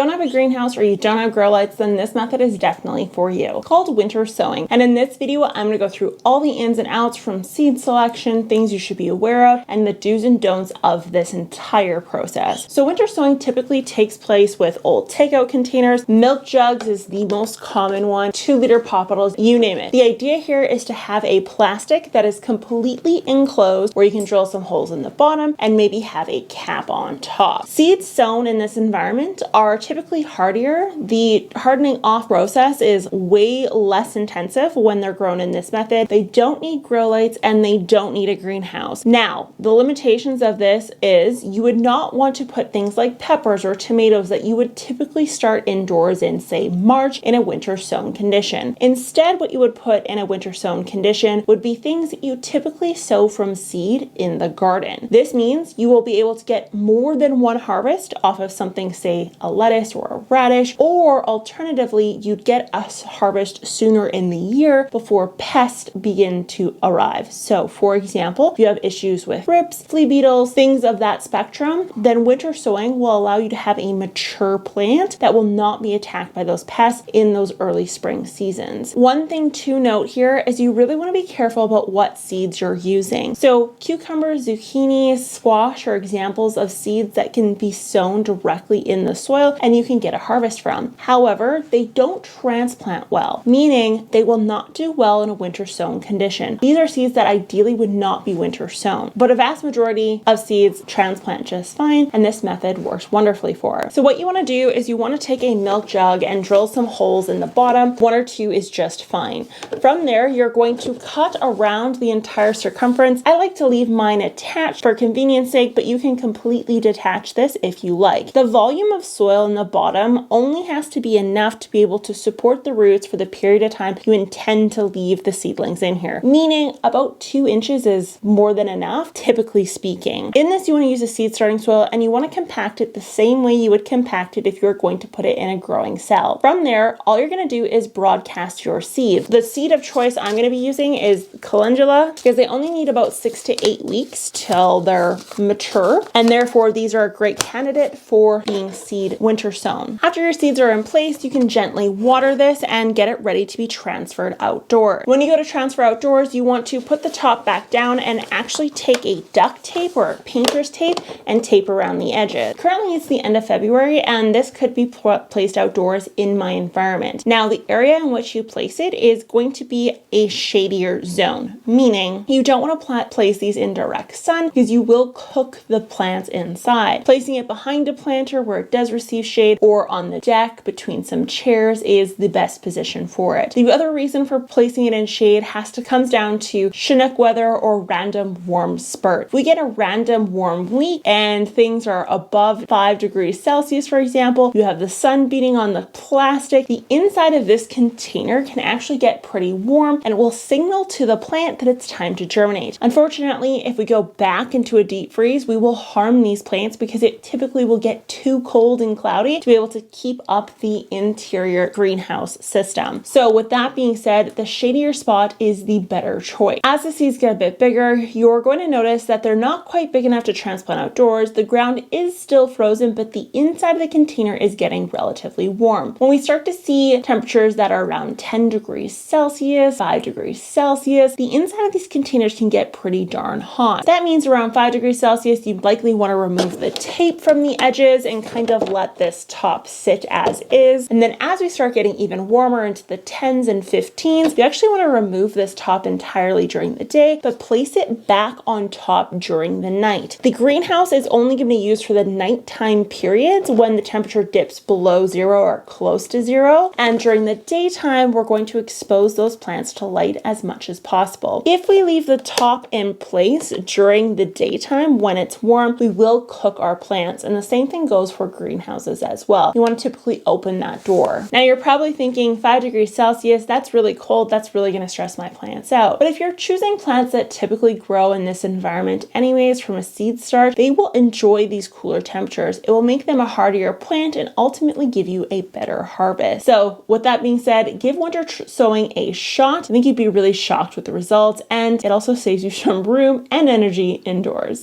don't have a greenhouse or you don't have grow lights, then this method is definitely for you. It's called winter sowing. And in this video, I'm going to go through all the ins and outs from seed selection, things you should be aware of, and the do's and don'ts of this entire process. So winter sowing typically takes place with old takeout containers. Milk jugs is the most common one, 2-liter pop bottles, you name it. The idea here is to have a plastic that is completely enclosed where you can drill some holes in the bottom and maybe have a cap on top. Seeds sown in this environment are typically hardier. The hardening off process is way less intensive when they're grown in this method. They don't need grow lights and they don't need a greenhouse. Now, the limitations of this is you would not want to put things like peppers or tomatoes that you would typically start indoors in, say, March in a winter sown condition. Instead, what you would put in a winter sown condition would be things that you typically sow from seed in the garden. This means you will be able to get more than one harvest off of something, say, a lettuce or a radish, or alternatively, you'd get a harvest sooner in the year before pests begin to arrive. So, for example, if you have issues with thrips, flea beetles, things of that spectrum, then winter sowing will allow you to have a mature plant that will not be attacked by those pests in those early spring seasons. One thing to note here is you really want to be careful about what seeds you're using. So, cucumbers, zucchini, squash are examples of seeds that can be sown directly in the soil and you can get a harvest from. However, they don't transplant well, meaning they will not do well in a winter sown condition. These are seeds that ideally would not be winter sown, but a vast majority of seeds transplant just fine, and this method works wonderfully for. So what you want to do is you want to take a milk jug and drill some holes in the bottom. 1 or 2 is just fine. From there, you're going to cut around the entire circumference. I like to leave mine attached for convenience sake, but you can completely detach this if you like. The volume of soil in the bottom only has to be enough to be able to support the roots for the period of time you intend to leave the seedlings in here, meaning about 2 inches is more than enough, typically speaking. In this, you want to use a seed starting soil and you want to compact it the same way you would compact it if you were going to put it in a growing cell. From there, all you're going to do is broadcast your seed. The seed of choice I'm going to be using is calendula because they only need about 6 to 8 weeks till they're mature, and therefore these are a great candidate for being seed winter sown. After your seeds are in place, you can gently water this and get it ready to be transferred outdoors. When you go to transfer outdoors, you want to put the top back down and actually take a duct tape or painter's tape and tape around the edges. Currently, it's the end of February and this could be placed outdoors in my environment. Now, the area in which you place it is going to be a shadier zone, meaning you don't want to place these in direct sun because you will cook the plants inside. Placing it behind a planter where it does receive shade or on the deck between some chairs is the best position for it. The other reason for placing it in shade comes down to Chinook weather or random warm spurt. If we get a random warm week and things are above 5 degrees Celsius, for example, you have the sun beating on the plastic, the inside of this container can actually get pretty warm and it will signal to the plant that it's time to germinate. Unfortunately, if we go back into a deep freeze, we will harm these plants because it typically will get too cold and cloudy to be able to keep up the interior greenhouse system. So with that being said, the shadier spot is the better choice. As the seeds get a bit bigger, you're going to notice that they're not quite big enough to transplant outdoors. The ground is still frozen, but the inside of the container is getting relatively warm. When we start to see temperatures that are around 10 degrees Celsius, 5 degrees Celsius, the inside of these containers can get pretty darn hot. That means around 5 degrees Celsius, you likely want to remove the tape from the edges and kind of let this top sit as is. And then as we start getting even warmer into the 10s and 15s, you actually want to remove this top entirely during the day, but place it back on top during the night. The greenhouse is only going to be used for the nighttime periods when the temperature dips below 0 or close to 0. And during the daytime, we're going to expose those plants to light as much as possible. If we leave the top in place during the daytime when it's warm, we will cook our plants. And the same thing goes for greenhouses as well. You want to typically open that door. Now you're probably thinking 5 degrees Celsius, that's really cold. That's really going to stress my plants out. But if you're choosing plants that typically grow in this environment anyways from a seed start, they will enjoy these cooler temperatures. It will make them a hardier plant and ultimately give you a better harvest. So with that being said, give winter sowing a shot. I think you'd be really shocked with the results, and it also saves you some room and energy indoors.